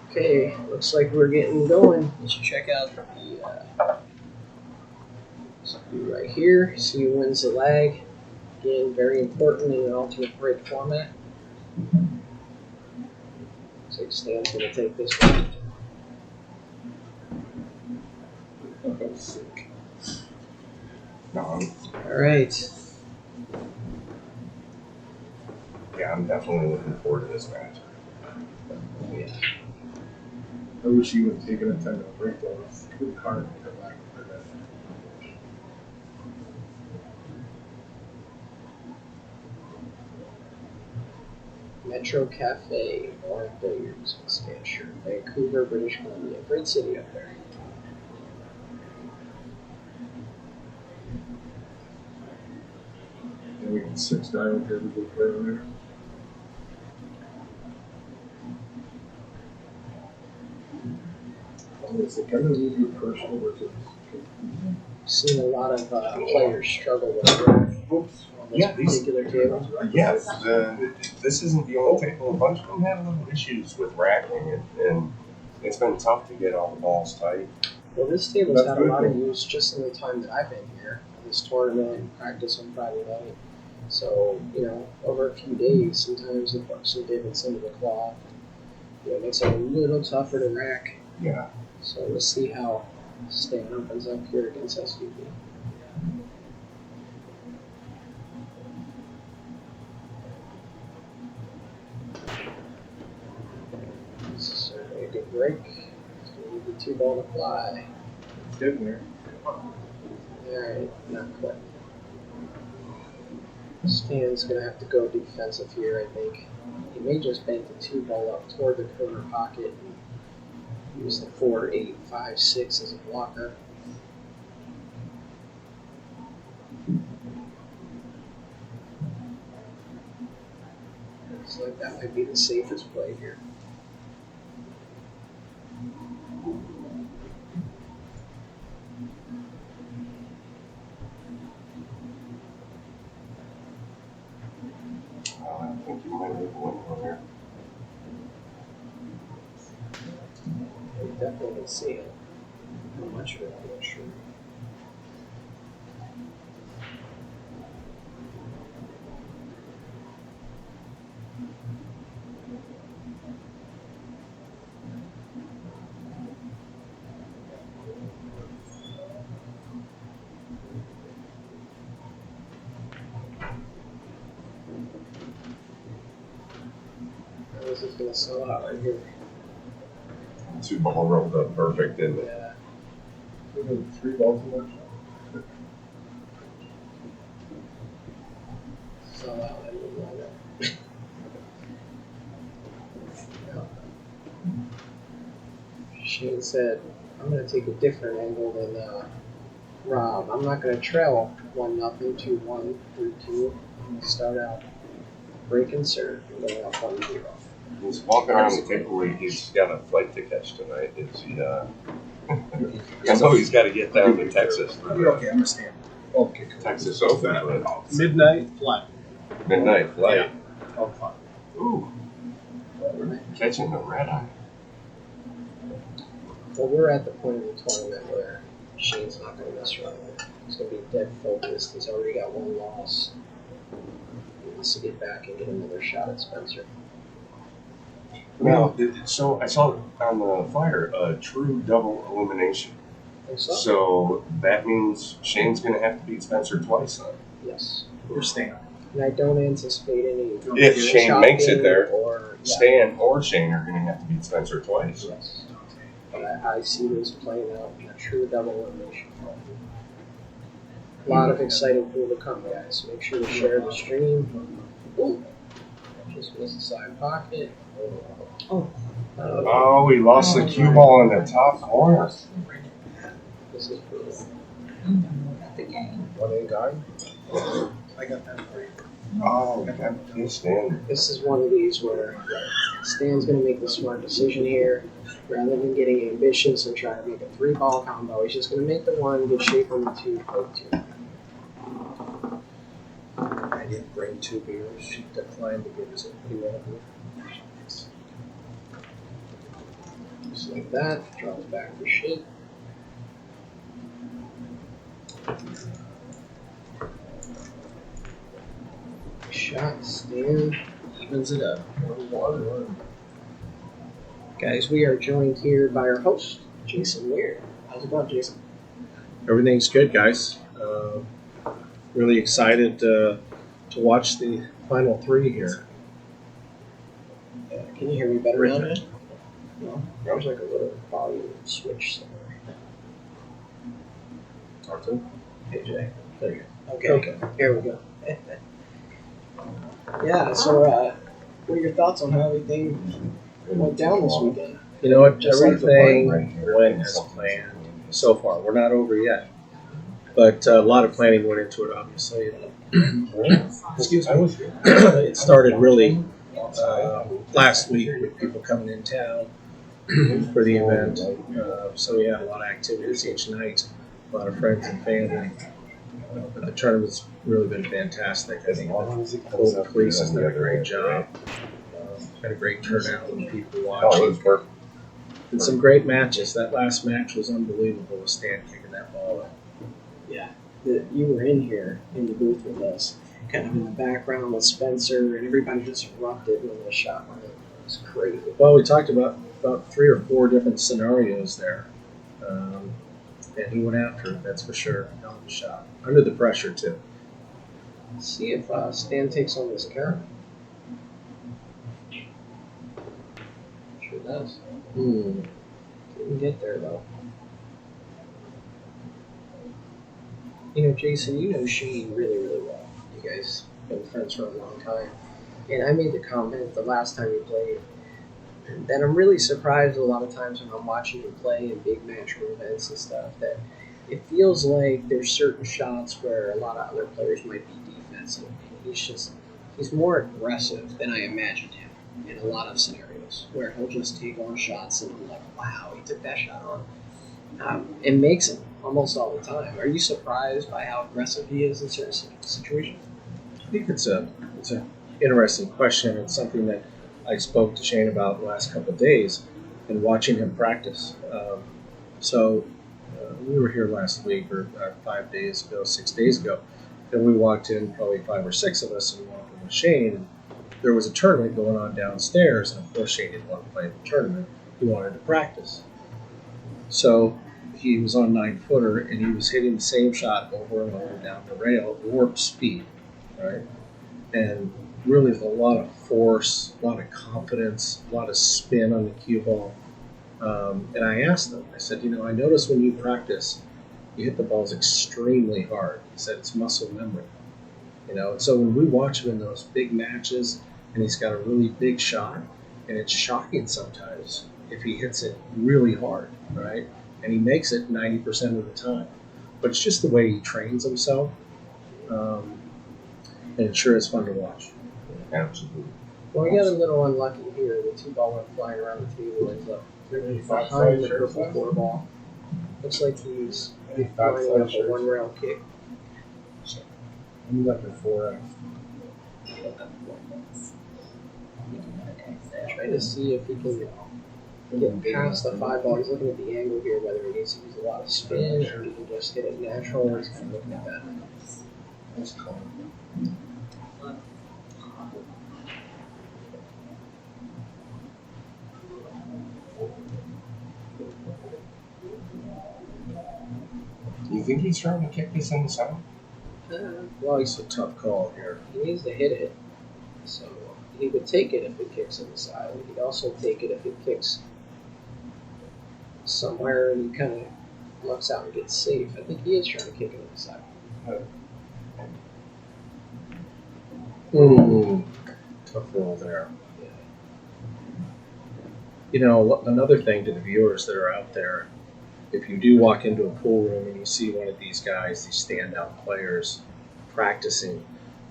Okay, looks like we're getting going. Let's check out the right here. See who wins the lag. Again, very important in an alternate break format. Looks like Stan's going to take this one. All right. Yeah, I'm definitely looking forward to this match. Yeah. I wish you would have taken a time to break those. Good card to come back for that. Metro Cafe, or Billiards, Styer, Vancouver, British Columbia. Great city up there. And we can 6-9 with every good player there. Is it kind of easy personal versus? Seen a lot of players struggle with it on this particular table. Yes, this isn't the only table. A bunch of them had little issues with racking, and it's been tough to get all the balls tight. Well, this table's had a lot of use just in the time that I've been here. This tournament, practice on Friday night. So, over a few days, sometimes the pucks will dip into the cloth. It makes it a little tougher to rack. Yeah. So we'll see how Stan opens up here against SVP. This is certainly a good break. It's going to need the 2-ball to fly. It's getting there. Alright, not quite. Stan's going to have to go defensive here, I think. He may just bank the 2-ball up toward the corner pocket and use the 4, 8, 5, 6 as a blocker. Looks like that might be the safest play here. I think you might have one from here. We definitely see it. How much of it, I'm not sure. This is going to sell out right here. 2-ball rolled up perfect, didn't it? Yeah. We have 3 balls in that shot. Sell out. I mean, why not? Shane said, I'm going to take a different angle than Rob. I'm not going to trail 1-0, 2-1, 3-2. I'm going to start out break and serve and going up 1-0. He's walking around the table. He's got a flight to catch tonight. Is he? I know he's got to get down to Texas. Okay, I understand. Okay, cool. Texas Open. Midnight flight. Midnight flight. Yeah. Oh, fun. Ooh. Catching the red eye. Well, we're at the point of the tournament where Shane's not going to mess around with it. He's going to be dead focused. He's already got 1 loss. He wants to get back and get another shot at Spencer. Now, so I saw on the flyer a true double elimination. So that means Shane's going to have to beat Spencer twice, huh? Yes. Or Stan. And I don't anticipate any. If Shane makes it there, or Stan or Shane are going to have to beat Spencer twice. Yes. But I see this playing out in a true double elimination. A lot of exciting pool to come, guys. Make sure to share the stream. Ooh. Just missed the side pocket. Oh, we lost the cue ball in the top corner. This is brutal. The game. 1-8 guy. I got that for you. Oh, that Stan. This is one of these where Stan's going to make the smart decision here. Rather than getting ambitious and trying to make a 3-ball combo, he's just going to make the 1, get shape on the 2, play 2. I didn't bring 2 beers. She declined to give us a beer. Just like that. Drops back for shape. Shot, stand, evens it up. 1-1. Guys, we are joined here by our host, Jason Weir. How's it going, Jason? Everything's good, guys. Really excited to watch the final three here. Can you hear me better now? Right. No? There's like a little volume switch somewhere. R-10? Hey, Jay. There you Okay. Here we go. Yeah, so what are your thoughts on how everything went down this weekend? You know what? Just like the Everything right here. went as planned so far. We're not over yet. But a lot of planning went into it, obviously. Excuse me. It started really last week with people coming in town for the event. So we had a lot of activities each night, a lot of friends and family. But the tournament's really been fantastic. I think the Golden Fleece has done a great job. Had a great turnout of people watching. And some great matches. That last match was unbelievable with Stan kicking that ball up. Yeah, you were in here in the booth with us, kind of in the background with Spencer, and everybody just erupted when the shot went in. It was crazy. Well, we talked about 3 or 4 different scenarios there. And he went after it, that's for sure. Hell of a shot. Under the pressure, too. Let's see if Stan takes on this carrot. Sure does. Didn't get there, though. You know, Jason, you know Shane really, really well. You guys have been friends for a long time. And I made the comment the last time you played that I'm really surprised a lot of times when I'm watching you play in big matchroom events and stuff that it feels like there's certain shots where a lot of other players might be defensive. And he's more aggressive than I imagined him in a lot of scenarios where he'll just take on shots and I'm like, wow, he took that shot on. It makes him almost all the time. Are you surprised by how aggressive he is in certain situations? I think it's an interesting question. It's something that I spoke to Shane about the last couple of days and watching him practice. We were here last week or 5 days ago, 6 days ago, and we walked in, probably 5 or 6 of us, and we walked in with Shane. And there was a tournament going on downstairs, and of course Shane didn't want to play the tournament. He wanted to practice. So he was on 9-footer, and he was hitting the same shot over and over down the rail, warp speed, right? And really with a lot of force, a lot of confidence, a lot of spin on the cue ball. And I asked him, I said, I noticed when you practice, you hit the balls extremely hard. He said it's muscle memory. And so when we watch him in those big matches, and he's got a really big shot, and it's shocking sometimes if he hits it really hard, right? And he makes it 90% of the time. But it's just the way he trains himself. And it sure is fun to watch. Absolutely. Well, we got a little unlucky here. The 2 ball went flying around the table and up behind the purple 4 ball. Looks like he's lining up a 1-rail kick. I'm looking for Trying to see if he can get past the 5 ball. He's looking at the angle here, whether he needs to use a lot of spin or he can just hit it natural. He's kind of looking at that. That's cool. You think he's trying to kick this in the side? Well, it's a tough call here. He needs to hit it. So he would take it if it kicks in the side. He'd also take it if it kicks somewhere and he kind of looks out and gets safe. I think he is trying to kick it in the side. Tough roll there. Another thing to the viewers that are out there, if you do walk into a pool room and you see one of these guys, these standout players practicing,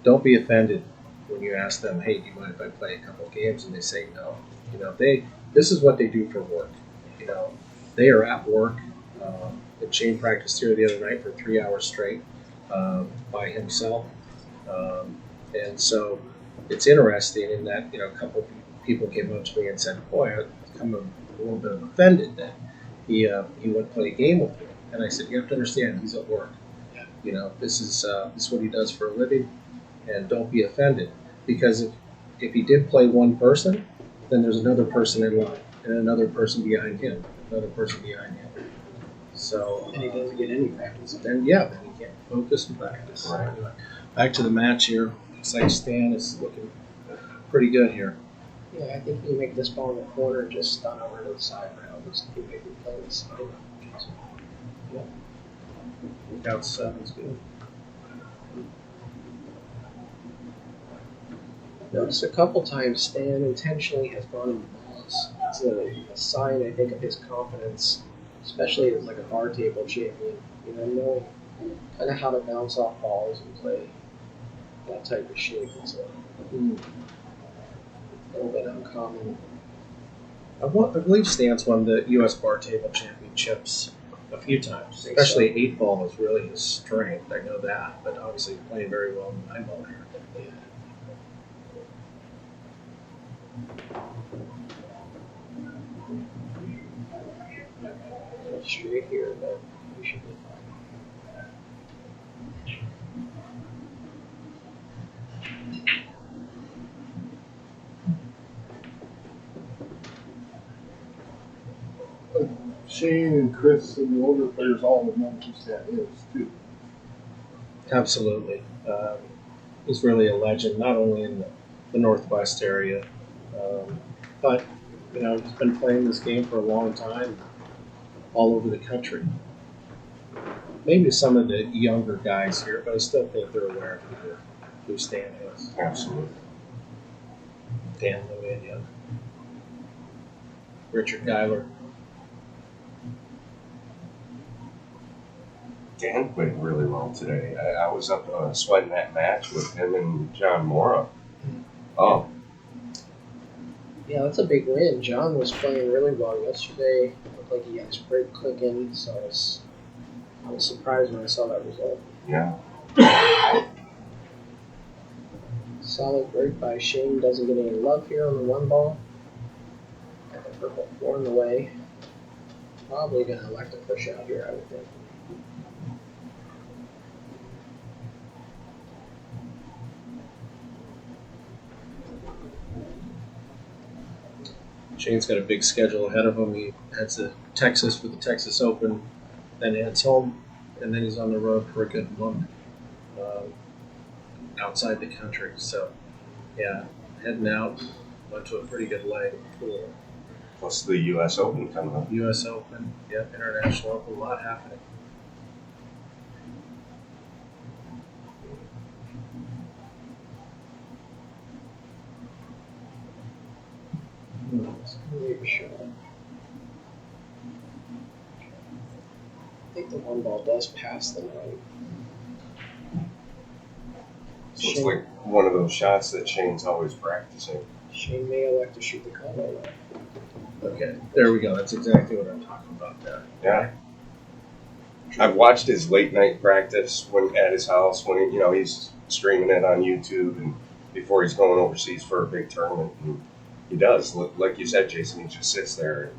don't be offended when you ask them, hey, do you mind if I play a couple of games? And they say no. This is what they do for work. They are at work. And Shane practiced here the other night for 3 hours straight by himself. And so it's interesting in that, a couple of people came up to me and said, "Boy, I'm a little bit offended that he wouldn't play a game with me." And I said, "You have to understand, he's at work. You know, this is what he does for a living, and don't be offended, because if he did play one person, then there's another person in line, and another person behind him, another person behind him. So And he doesn't get any practice. then he can't focus and practice." Right. Anyway, back to the match here. Looks like Stan is looking pretty good here. Yeah, I think you make this ball in the corner, just stun over to the side rail. Just you make it play the side. Out 7's good. Noticed a couple times Stan intentionally has gone in balls. It's a sign, I think, of his confidence, especially as like a bar table champion. You know, knowing kind of how to bounce off balls and play that type of shape. It's a little bit uncommon. I believe Stan's won the U.S. Bar Table Championships a few times. Think Especially so. 8-ball is really his strength. I know that, but obviously he's playing very well in 9-ball here. Straight here, but we should be fine. Shane and Chris and the older players all know who Stan is too. Absolutely. He's really a legend, not only in the Northwest area, but you know, he's been playing this game for a long time, all over the country. Maybe some of the younger guys here, but I still think they're aware of who Stan is. Absolutely. Dan Lewin, Richard Geiler. Dan played really well today. I was up sweating that match with him and John Mora. Oh, Yeah, that's a big win. John was playing really well yesterday. Looked like he had his break clicking, so I was surprised when I saw that result. yeah. Solid break by Shane. Doesn't get any love here on the 1 ball. Got the purple 4 in the way. Probably going to elect a push out here, I would think. Shane's got a big schedule ahead of him. He heads to Texas for the Texas Open, then heads home, and then he's on the road for a good month outside the country. So, yeah, heading out, went to a pretty good leg. Cool. Plus the U.S. Open coming up. U.S. Open, yep, International Open, a lot happening. Leave a shot. I think the 1 ball does pass the 9. So it's like one of those shots that Shane's always practicing. Shane may elect to shoot the combo. Okay, there we go. That's exactly what I'm talking about there. Yeah. I've watched his late night practice when at his house when he's streaming it on YouTube and before he's going overseas for a big tournament. And he does, like you said, Jason. He just sits there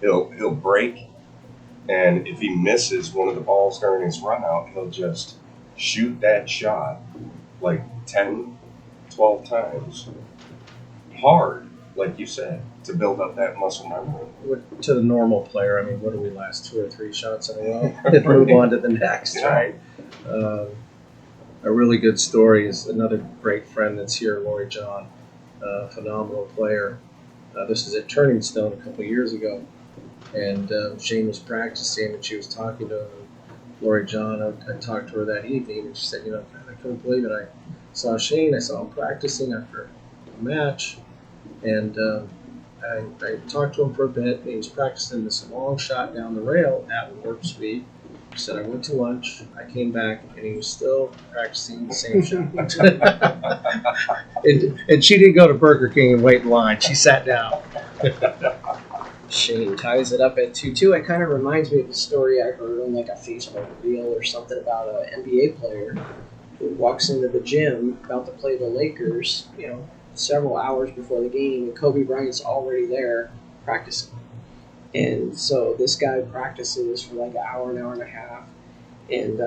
and he'll break, and if he misses one of the balls during his run out, he'll just shoot that shot like 10, 12 times hard, like you said, to build up that muscle memory. To the normal player, I mean, what do we last 2 or 3 shots in a row? And move on to the next, Yeah. right? A really good story is another great friend that's here, Lori John, phenomenal player. This is at Turning Stone a couple years ago, and Shane was practicing, and she was talking to Lori John. I talked to her that evening, and she said, I couldn't believe it. I saw Shane, I saw him practicing after a match, and I talked to him for a bit, and he was practicing this long shot down the rail at warp speed. She said, I went to lunch, I came back, and he was still practicing the same shot. and she didn't go to Burger King and wait in line. She sat down. Shane ties it up at 2-2. It kind of reminds me of a story I heard on like a Facebook reel or something about an NBA player who walks into the gym about to play the Lakers, several hours before the game, and Kobe Bryant's already there practicing. And so this guy practices for like an hour and a half, and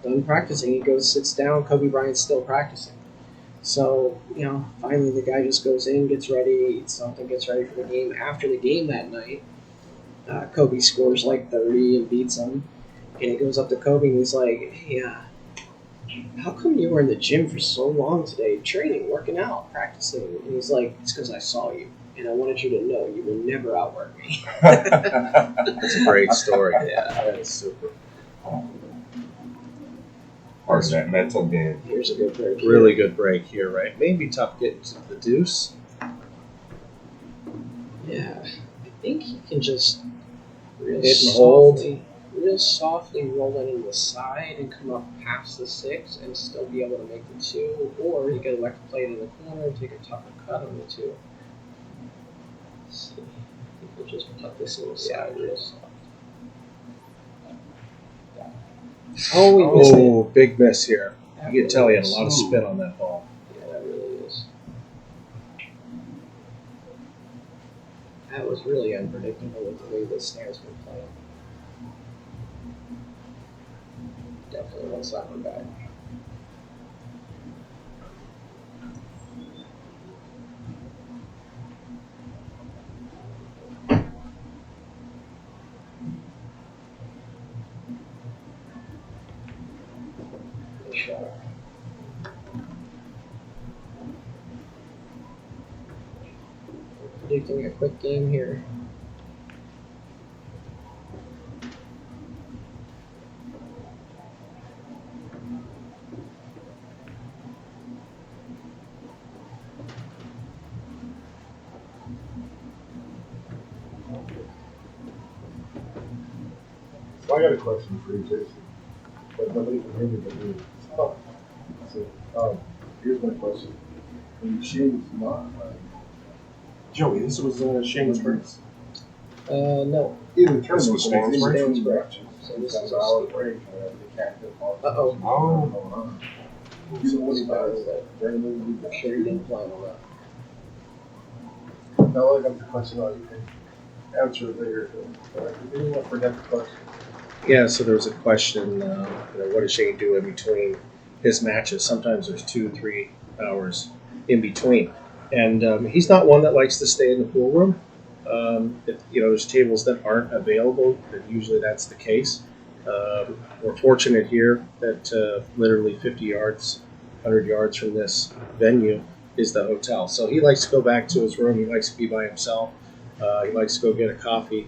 done practicing, he goes, sits down. Kobe Bryant's still practicing. So finally the guy just goes in, gets ready, eats something, gets ready for the game. After the game that night, Kobe scores like 30 and beats him, and he goes up to Kobe and he's like, "Hey, how come you were in the gym for so long today, training, working out, practicing?" And he's like, "It's because I saw you, and I wanted you to know you will never outwork me." That's a great story. Yeah. That is super. Part of that mental game. Here's a good break. Really good break here, right? Maybe tough getting to the deuce. Yeah, I think he can just real Hit and hold. softly roll it in the side and come up past the 6 and still be able to make the 2, or he could elect to play it in the corner and take a tougher cut on the 2. Let's see. He could just put this in the side real soft. Oh, he missed it. Oh, big miss here. That You can tell he had a really lot of is. spin on that ball. Yeah, that really is. That was really unpredictable with the way the Styr's been playing. Definitely wants that one back. Good shot. Predicting a quick game here. So I got a question for you, Jason. But nobody can hear me but me. So, here's my question. When Shane's not playing, Joey, this was Shane's first. No. even This was tournaments, Stan's break? Stan's matches. So this is a hour break, they can't get off. Uh-oh. Oh. You know what he does? I'm sure you didn't plan on that. Now I got the question on you can answer it later. But I didn't want to forget the question. Yeah, so there was a question, what does Shane do in between his matches? Sometimes there's 2-3 hours in between. And he's not one that likes to stay in the pool room. If there's tables that aren't available, then usually that's the case. We're fortunate here that literally 50 yards, 100 yards from this venue is the hotel. So he likes to go back to his room. He likes to be by himself. He likes to go get a coffee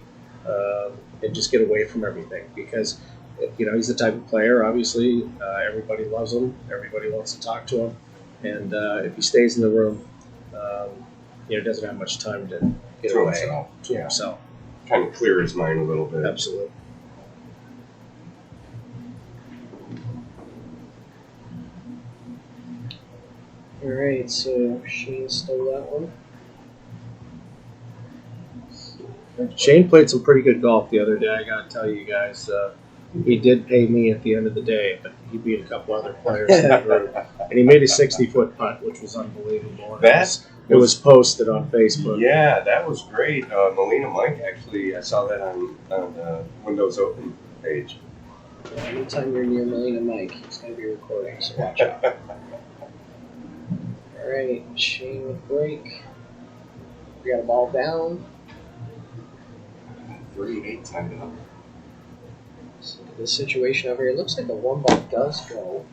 and just get away from everything because, he's the type of player, obviously, everybody loves him. Everybody wants to talk to him. And if he stays in the room, doesn't have much time to get To away himself. to Yeah. himself. Kind of clear his mind a little bit. Absolutely. Alright, so Shane stole that one. Shane played some pretty good golf the other day. I got to tell you guys, he did pay me at the end of the day, but he beat a couple other players in the group, and he made a 60-foot putt, which was unbelievable. And it was posted on Facebook. Yeah, that was great. Melina Mike, actually, I saw that on Windows Open page. Yeah, anytime you're near Melina Mike, he's going to be recording, so watch out. Alright, Shane with break. We got a ball down. 3-8 tied up. So the situation over here, it looks like the 1 ball does go.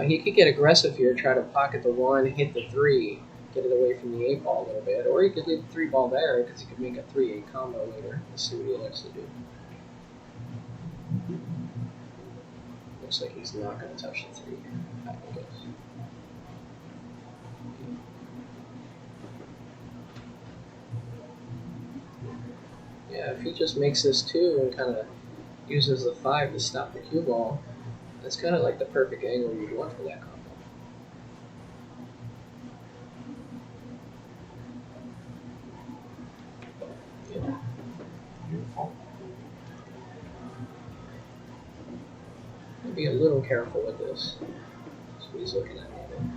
He could get aggressive here, try to pocket the 1, hit the 3, get it away from the 8 ball a little bit, or he could leave the 3 ball there because he could make a 3-8 combo later. Let's see what he likes to do. Looks like he's not going to touch the 3 here. I think it's. Yeah, if he just makes this 2 and kind of uses the 5 to stop the cue ball, that's kind of like the perfect angle you'd want for that combo. Yeah. Beautiful. Be a little careful with this. That's what he's looking at. Maybe.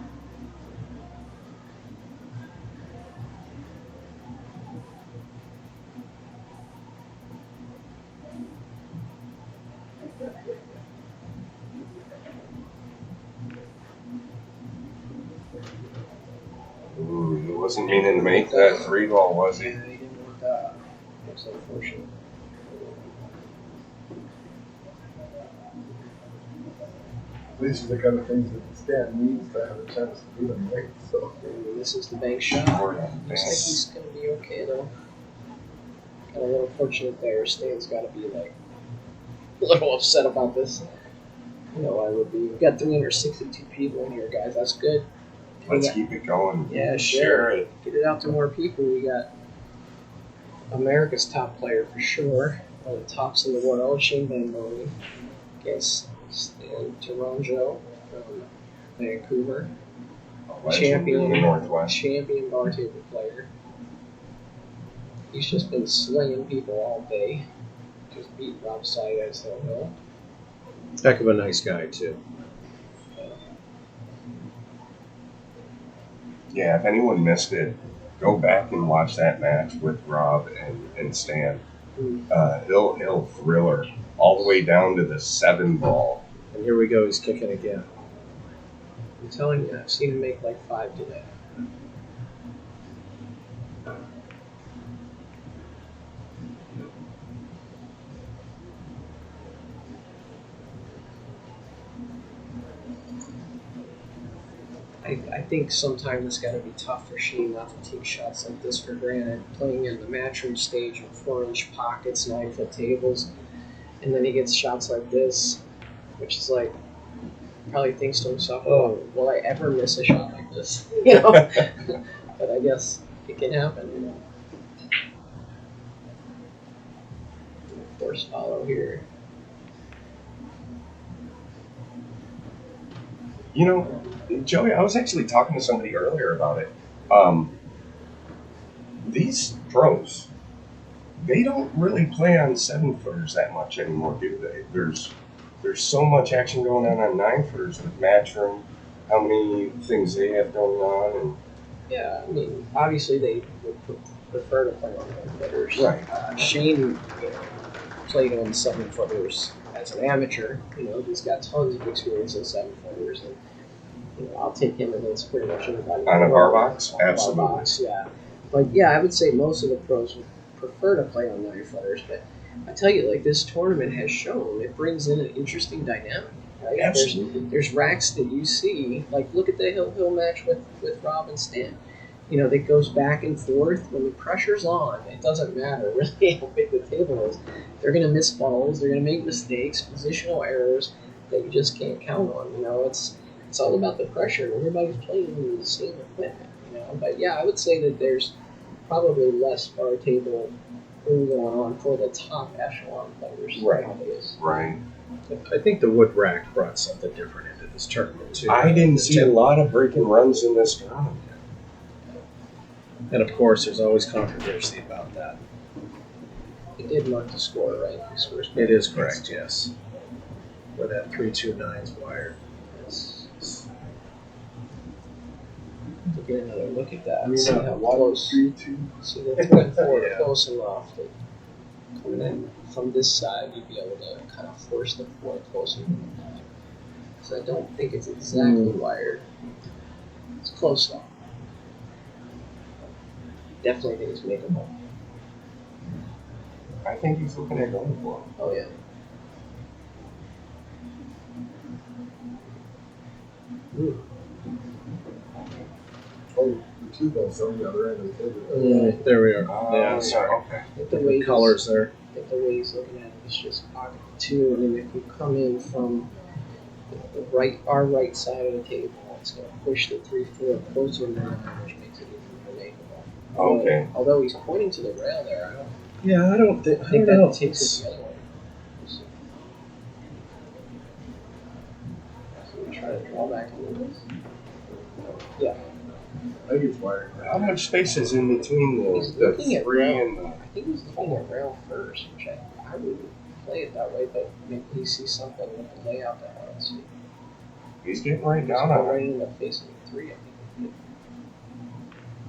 Ooh, he wasn't meaning to make that 3-ball, was he? Yeah, he didn't want that. That's unfortunate. These are the kind of things that Stan needs to have a chance to do them, right? So, And this is the bank shot. Or- Looks like he's going to be okay, though. Got a little fortunate there. Stan's got to be, like, a little upset about this. You know, I would be. We've got 362 people in here, guys. That's good. Let's keep it going. Yeah, Share it. Get it out to more people. We got America's top player for sure. One of the tops in the world, Shane Van Boening, against Tourangeau from Vancouver. A legend in the Northwest. Champion bar table player. He's just been slaying people all day. Just beat Rob Styer at Deuel. Heck of a nice guy too. Yeah, if anyone missed it, go back and watch that match with Rob and Stan. He'll thriller all the way down to the 7-ball. And here we go, he's kicking again. I'm telling you, I've seen him make like 5 today. I think sometimes it's got to be tough for Sheen not to take shots like this for granted. Playing in the matchroom stage with 4-inch pockets, 9-foot tables, and then he gets shots like this, which is like, probably thinks to himself, "Oh, will I ever miss a shot like this?" You know. But I guess it can happen. You know. Force follow here. You know, Joey, I was actually talking to somebody earlier about it. These pros, they don't really play on 7-footers that much anymore, do they? There's so much action going on 9-footers with Matchroom, how many things they have going on, and Yeah, I mean, obviously they would prefer to play on 9-footers. Right. Shane, you know, played on 7-footers as an amateur. You know, he's got tons of experience in 7-footers, and you know, I'll take him against pretty much anybody. on a bar box, On a bar absolutely. box, yeah. But yeah, I would say most of the pros would prefer to play on 9-footers. But I tell you, like this tournament has shown, it brings in an interesting dynamic. Right? Absolutely. There's racks that you see, like look at the Hill match with Rob and Stan. You know, that goes back and forth. When the pressure's on, it doesn't matter really how big the table is. They're going to miss balls. They're going to make mistakes, positional errors that you just can't count on. You know, it's all about the pressure. Everybody's playing with the same equipment. You know, but yeah, I would say that there's probably less bar table going on for the top echelon players nowadays. Right. I think the wood rack brought something different into this tournament too. I didn't see a lot of breaking runs in this tournament. And of course, there's always controversy about that. It did mark the score, right? The score's It is correct, yes. Where that 329's wired. To get another look at that. I mean, See how water close. 3-2. See the 3 and 4 Yeah. close enough that coming in from this side, you'd be able to kind of force the 4 closer. So I don't think it's exactly wired. It's close though. Definitely think it's makeable. I think he's looking at going for him. Oh yeah. Ooh. Oh, the 2 balls on the other end of the table. Yeah. There we are. Oh, Yeah, sorry. okay. I think the way The he's- colors there. I think the way he's looking at it is just pocket 2, and then if you come in from our right side of the table, it's going to push the 3-4 closer now, which makes it even more makeable. Okay. Although he's pointing to the rail there, I don't Yeah, I don't think know. that takes it the other way. So we try to draw back a little bit. Yeah, I think it's wired. How much space is in between He's the looking at 3 rail. and the... I think he's looking at rail first, which I would play it that way, but maybe he sees something with the layout that I don't see. He's getting right He's down going on right it. in the face of the 3, I think.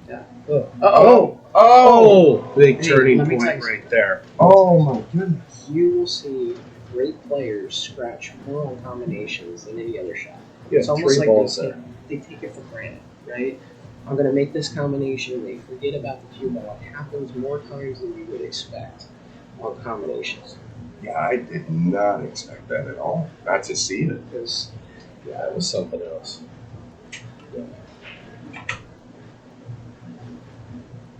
Yeah. Oh. Uh-oh. Oh, big Hey, turning let me point tell you right there. Oh my goodness. You will see great players scratch more on combinations than any other shot. Yeah, It's almost 3 like balls they there. take it for granted, right? I'm going to make this combination. They forget about the cue ball. It happens more times than you would expect on combinations. Yeah, I did not expect that at all. Not to see it. Because Yeah, it was something else. you're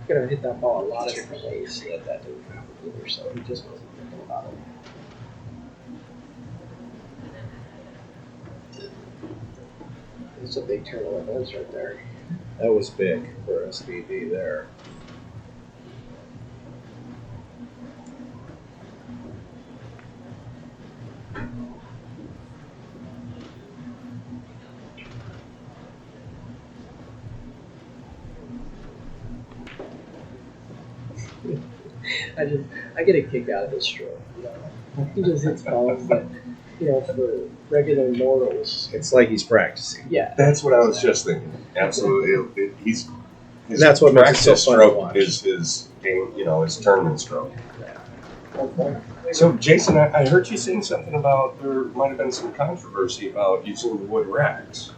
going to hit that ball a lot of different ways so that didn't happen either. So he just wasn't thinking about it. It's a big turn of events right there. That was big for SBB there. I get a kick out of his stroke. You know, he just hits balls that, you know, for regular mortals. It's like he's practicing. Yeah, That's what I was just thinking. Absolutely. He's his That's what makes it so practice fun to stroke watch. is his game, you know, his tournament stroke. So, Jason, I heard you saying something about there might have been some controversy about using the wood racks.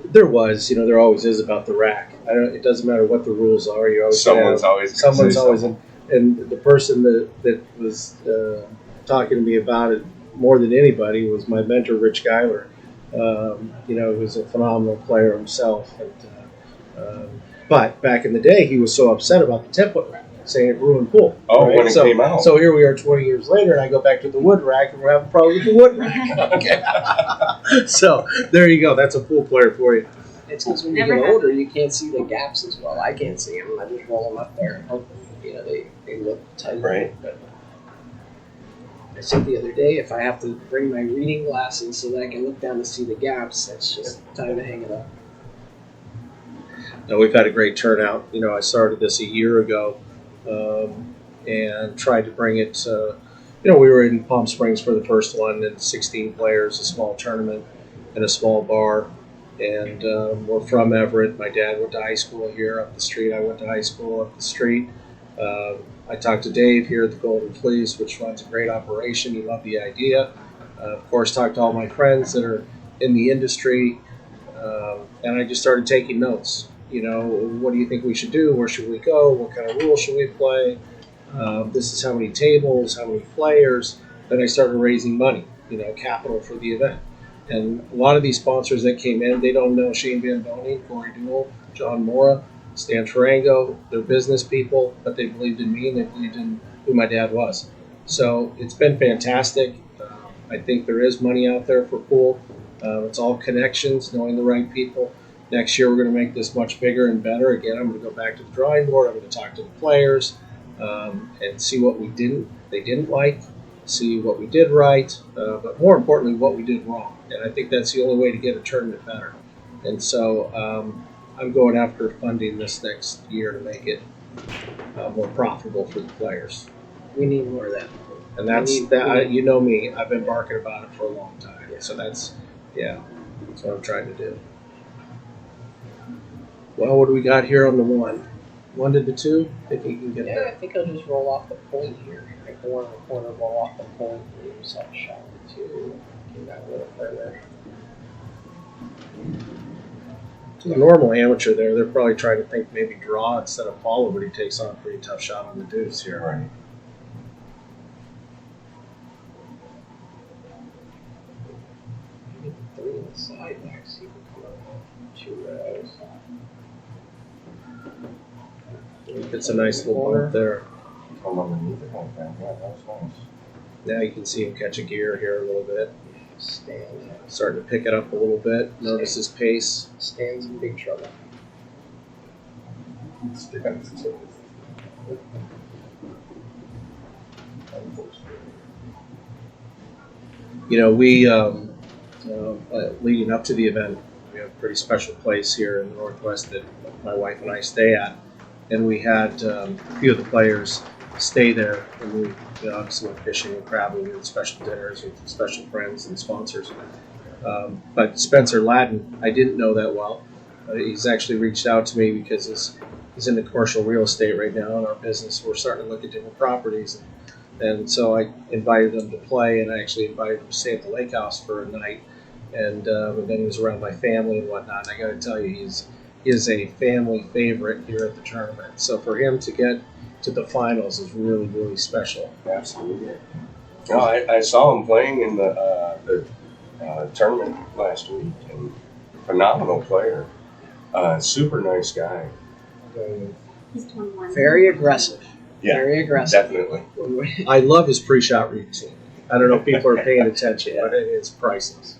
There was, you know, there always is about the rack. It doesn't matter what the rules are. You always Someone's have, always gonna someone's say always something. and the person that was talking to me about it more than anybody was my mentor, Rich Geiler. You know, he was a phenomenal player himself. But back in the day, he was so upset about the 10-foot rack, saying it ruined pool. Oh, when it came out. So here we are 20 years later, and I go back to the wood rack, and we're having problems with the wood rack. Okay. So there you go. That's a pool player for you. it's because when you Never get had- older, you can't see the gaps as well. I can't see them. I just roll them up there and hope you know they look tight. Right. But I said the other day, if I have to bring my reading glasses so that I can look down to see the gaps, that's just time to hang it up. No, we've had a great turnout. You know, I started this a year ago and tried to bring it. You know, we were in Palm Springs for the first one, and 16 players, a small tournament, in a small bar. And we're from Everett. My dad went to high school here up the street. I went to high school up the street. I talked to Dave here at the Golden Fleece, which runs a great operation. He loved the idea. Of course, talked to all my friends that are in the industry, and I just started taking notes. You know, what do you think we should do? Where should we go? What kind of rules should we play? This is how many tables, how many players. Then I started raising money, you know, capital for the event. And a lot of these sponsors that came in, they don't know Shane Van Boening, Corey Deuel, John Mora, Stan Tourangeau. They're business people, but they believed in me and they believed in who my dad was. So it's been fantastic. I think there is money out there for pool. It's all connections, knowing the right people. Next year, we're going to make this much bigger and better. Again, I'm going to go back to the drawing board. I'm going to talk to the players and see what they didn't like, see what we did right, but more importantly, what we did wrong. And I think that's the only way to get a tournament better. And so I'm going after funding this next year to make it more profitable for the players. We need more of that. And that's We need- that. You know me. I've been barking about it for a long time. So that's what I'm trying to do. Well, what do we got here on the one? 1 to the 2? Think you can get Yeah, I there. think I'll just roll off the point here. Like the one in the corner, roll off the point, leave yourself a shot or two, get that a little further. To the normal amateur there, they're probably trying to think maybe draw instead of follow, but he takes on a pretty tough shot on the deuce here. Right. Maybe 3 on the side there, see if we come up with 2 rows. It's a nice little bump there. Come underneath it like that. Yeah, that's nice. Now you can see him catch a gear here a little bit. Stands, Starting to pick it up a little bit. Notice his pace. stands in big trouble. You know, we leading up to the event, we have a pretty special place here in the Northwest that my wife and I stay at, and we had a few of the players stay there, and we obviously went fishing and crabbing, we had special dinners with special friends and sponsors. But Spencer Ladden, I didn't know that well. He's actually reached out to me because he's in the commercial real estate right now in our business. We're starting to look at different properties. And so I invited him to play, and I actually invited him to stay at the lake house for a night. And then he was around my family and whatnot. And I got to tell you, is a family favorite here at the tournament. So for him to get to the finals is really, really special. Absolutely. No, I saw him playing in the tournament last week, and phenomenal player. Super nice guy. He's 21. Very aggressive. Yeah, Very aggressive. Definitely. I love his pre-shot routine. I don't know if people are paying attention, but it is priceless.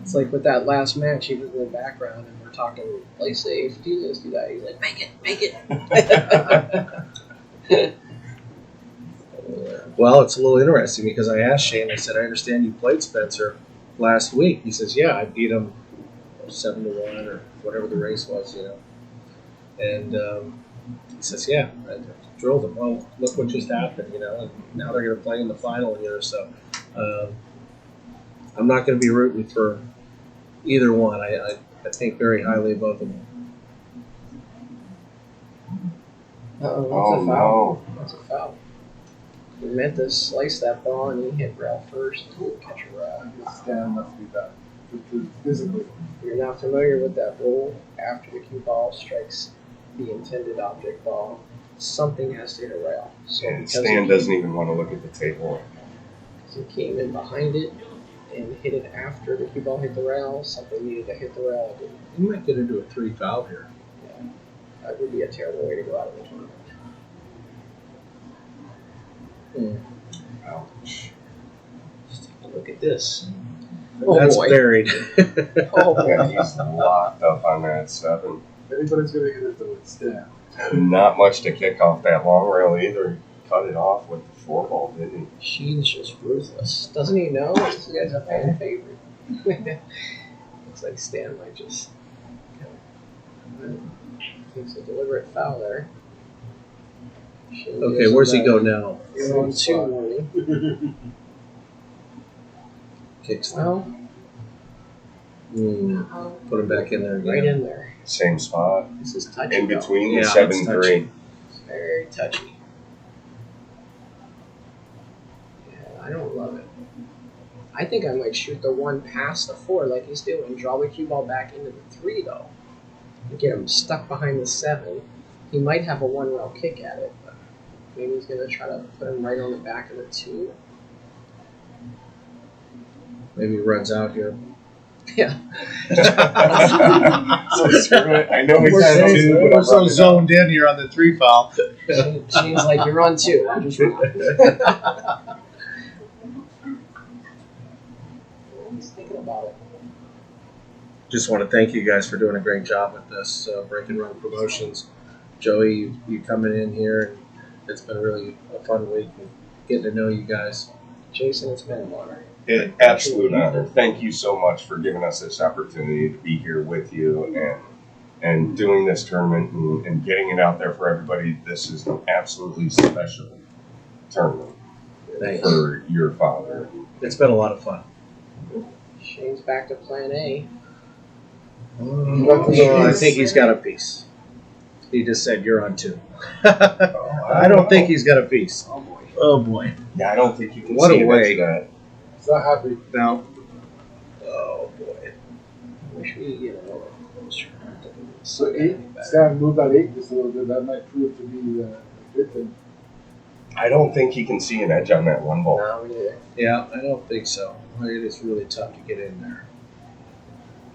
It's like with that last match, he was in the background, and we're talking, play safe, do this, do that. He's like, make it. Well, it's a little interesting because I asked Shane, I said, I understand you played Spencer last week. He says, yeah, I beat him 7-1 or whatever the race was, And he says, yeah, I drilled him. Well, look what just happened, and now they're going to play in the final here. So I'm not going to be rooting for either one. I think very highly of both of them. Oh, no. That's a foul. He meant to slice that ball, and he hit Ralph first. Didn't catch a Ralph. Stan must be bad. Physically. If you're not familiar with that rule, after the cue ball strikes the intended object ball, something has to hit a rail. So And because Stan he- doesn't even want to look at the table. He came in behind it and hit it after the cue ball hit the rail. Something needed to hit the rail. It didn't. You might get into a 3 foul here. That would be a terrible way to go out of the tournament. Ouch. Just take a look at this. That's boy. buried. Oh, boy. Yeah, he's locked up on that 7. If anybody's gonna get it, though, it's Stan. Not much to kick off that long rail either. He cut it off with the 4-ball, didn't he? Sheen's just ruthless. Doesn't he know? This guy's a fan favorite. Looks like Stan might just. Thinks a deliberate foul there. Sheen Okay, gives where's him he go that now? 0-2 warning. Kicks Well, Put him back in there again. right in there. Same spot. This is touchy. In though. between Yeah, the it's 7-3. touchy. It's very touchy. Yeah, I don't love it. I think I might shoot the 1 past the 4 like he's doing. Draw the cue ball back into the 3 though. And get him stuck behind the 7. He might have a 1 rail kick at it, but maybe he's gonna try to put him right on the back of the 2. Maybe he runs out here. Yeah. So screw it. I know he's We're had so- 2, but we're I'm so running zoned in here on the 3 foul. Shane's like, you're on 2. I'm just wrong. He's thinking about it. Just want to thank you guys for doing a great job with this Break and Run Promotions. Joey, you coming in here, and it's been really a fun week and getting to know you guys. Jason, it's been an honor. Absolute honor. Thank you so much for giving us this opportunity to be here with you and doing this tournament and getting it out there for everybody. This is an absolutely special tournament Thanks. for your father. It's been a lot of fun. Shane's back to plan A. I think he's got a piece. He just said you're on 2. I don't think he's got a piece. Oh boy. Oh boy. Yeah, I don't think you can What see a it way. as that. He's not happy. No. Oh boy. Wish we get a little closer. So 8, Stan moved that 8 just a little bit. That might prove to be a good thing. I don't think he can see an edge on that 1 ball. No, we neither. Yeah, I don't think so. It is really tough to get in there.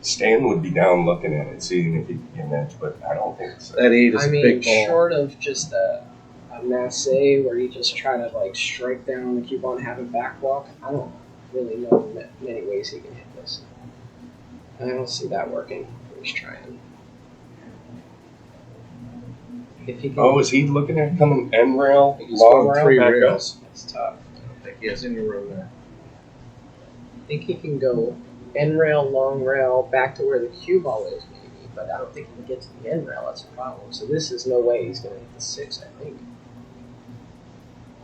Stan would be down looking at it, seeing if he could get an edge, but I don't think so. That 8 is I a mean, big ball. short of just a masse where you just try to like strike down the cue ball and have a back walk, I don't really know many ways he can hit this. And I don't see that working. He's trying. If he can, Oh, is he looking at coming end rail, He can long score rail, 3 back up? rails. it's tough. I don't think he has any room there. I think he can go end rail, long rail, back to where the cue ball is maybe, but I don't think he can get to the end rail. That's a problem. So this is no way he's going to hit the 6, I think.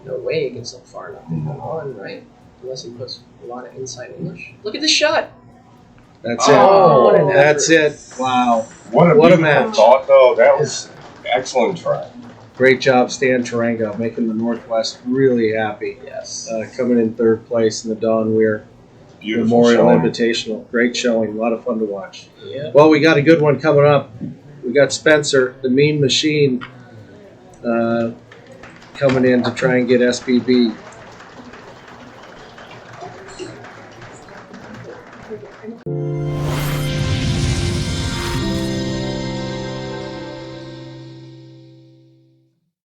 No way he gets up far enough to come on, right? Unless he puts a lot of inside English. Look at the shot! That's Oh, what it. an That's effort. it. Wow. What a What a beautiful match. thought, though. That was excellent try. Great job, Stan Tourangeau, making the Northwest really happy. Yes. Coming in 3rd place in the Don Weir Beautiful Memorial showing. Invitational. Great showing. A lot of fun to watch. Yeah. Well, we got a good one coming up. We got Spencer, the Mean Machine, coming in to try and get SBB.